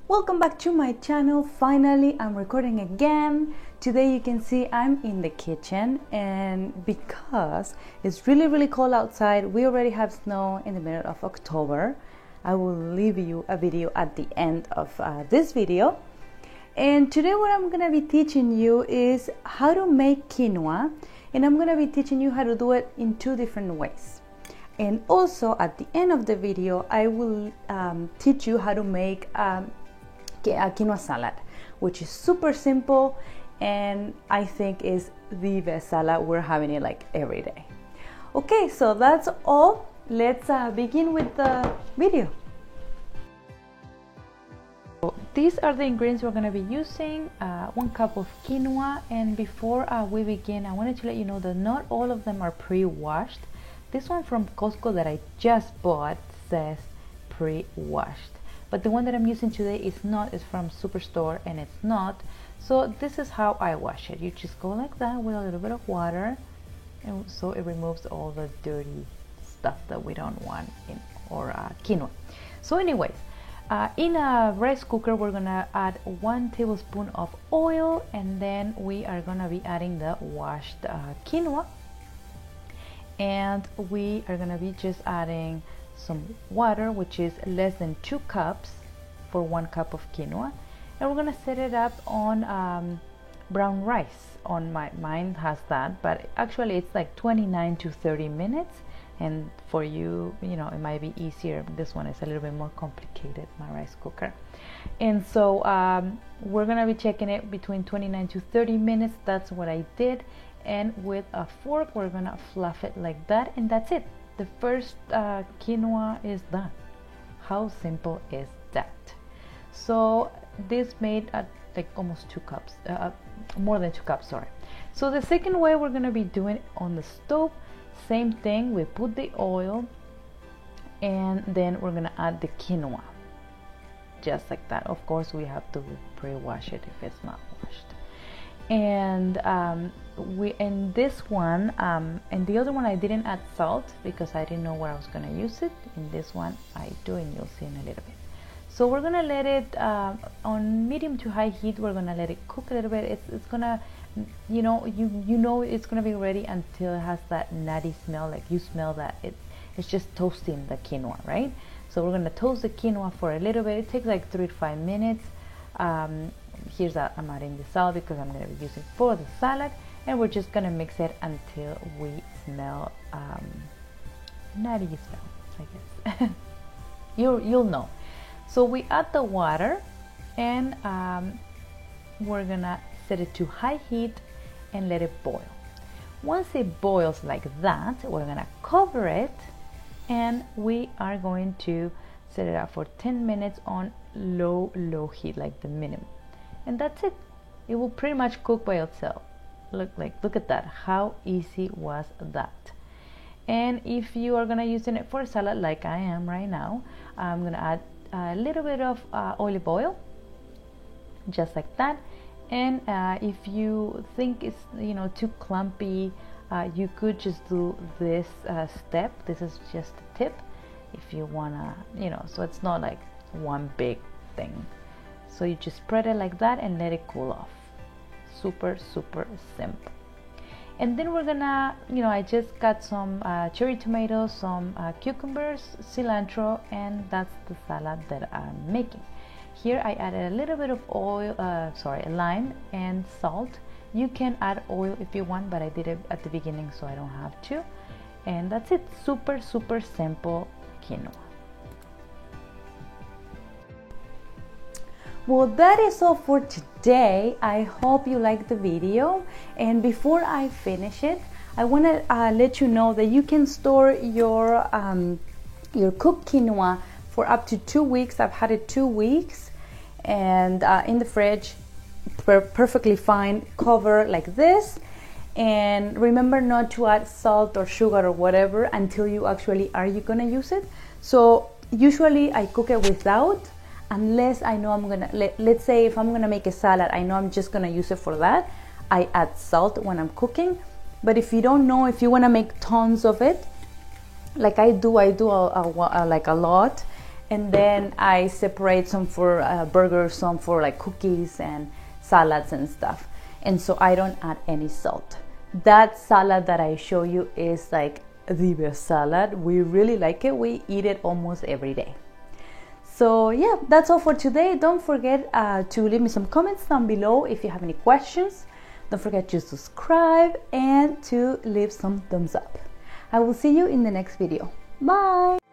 Welcome back to my channel. Finally, I'm recording again. Today you can see I'm in the kitchen, and because it's really cold outside, we already have snow in the middle of October. I will leave you a video at the end of this video. And today what I'm going to be teaching you is how to make quinoa, and I'm going to be teaching you how to do it in two different ways. And also at the end of the video I will teach you how to make a quinoa salad, which is super simple and I think is the best salad. We're having it like every day. Okay, so that's all. Let's begin with the video. So these are the ingredients we're going to be using. 1 cup of quinoa, and before we begin, I wanted to let you know that not all of them are pre-washed. This one from Costco that I just bought says pre-washed, but the one that I'm using today is not. It's from Superstore and it's not. So this is how I wash it. You just go like that with a little bit of water, and so it removes all the dirty stuff that we don't want in our quinoa. So anyways, in a rice cooker we're gonna add 1 tablespoon of oil, and then we are gonna be adding the washed quinoa, and we are gonna be just adding some water, which is less than 2 cups for 1 cup of quinoa, and we're gonna set it up on brown rice. On mine has that, but actually it's like 29 to 30 minutes, and for you, you know, it might be easier. This one is a little bit more complicated, my rice cooker. And so we're gonna be checking it between 29 to 30 minutes. That's what I did, and with a fork we're gonna fluff it like that, and that's it. The first quinoa is done. How simple is that? So this made like almost 2 cups, more than 2 cups, sorry. So the second way we're gonna be doing it on the stove. Same thing, we put the oil, and then we're gonna add the quinoa, just like that. Of course we have to pre-wash it if it's not washed. And we in this one and the other one I didn't add salt because I didn't know where I was going to use it. In this one I do, and you'll see in a little bit. So we're going to let it on medium to high heat. We're going to let it cook a little bit. It's going to, you know it's going to be ready until it has that nutty smell, like you smell that it's just toasting the quinoa, right? So we're going to toast the quinoa for a little bit. It takes like 3 to 5 minutes. Here's that I'm adding the salt because I'm going to be using for the salad, and we're just going to mix it until we smell nutty smell, I guess. You'll know. So we add the water, and we're gonna set it to high heat and let it boil. Once it boils like that, we're gonna cover it, and we are going to set it up for 10 minutes on low heat, like the minimum. And that's it. It will pretty much cook by itself. Look at that. How easy was that? And if you are gonna use it for a salad like I am right now, I'm gonna add a little bit of olive oil, just like that. And if you think it's too clumpy, you could just do this step. This is just a tip if you wanna, so it's not like one big thing. So you just spread it like that and let it cool off. Super simple. And then we're gonna, I just got some cherry tomatoes, some cucumbers, cilantro, and that's the salad that I'm making. Here I added a little bit of oil, lime and salt. You can add oil if you want, but I did it at the beginning so I don't have to. And that's it. Super simple quinoa. Well, that is all for today. I hope you liked the video, and before I finish it, I want to let you know that you can store your cooked quinoa for up to 2 weeks. I've had it 2 weeks, and in the fridge, perfectly fine. Cover like this, and remember not to add salt or sugar or whatever until you actually are gonna use it. So usually I cook it without, unless I know I'm gonna, let's say if I'm gonna make a salad, I know I'm just gonna use it for that, I add salt when I'm cooking. But if you don't know, if you wanna make tons of it, like I do like a lot, And then I separate some for burgers, some for like cookies and salads and stuff. And so I don't add any salt. That salad that I show you is like the best salad. We really like it. We eat it almost every day. So yeah, that's all for today. Don't forget to leave me some comments down below if you have any questions. Don't forget to subscribe and to leave some thumbs up. I will see you in the next video. Bye!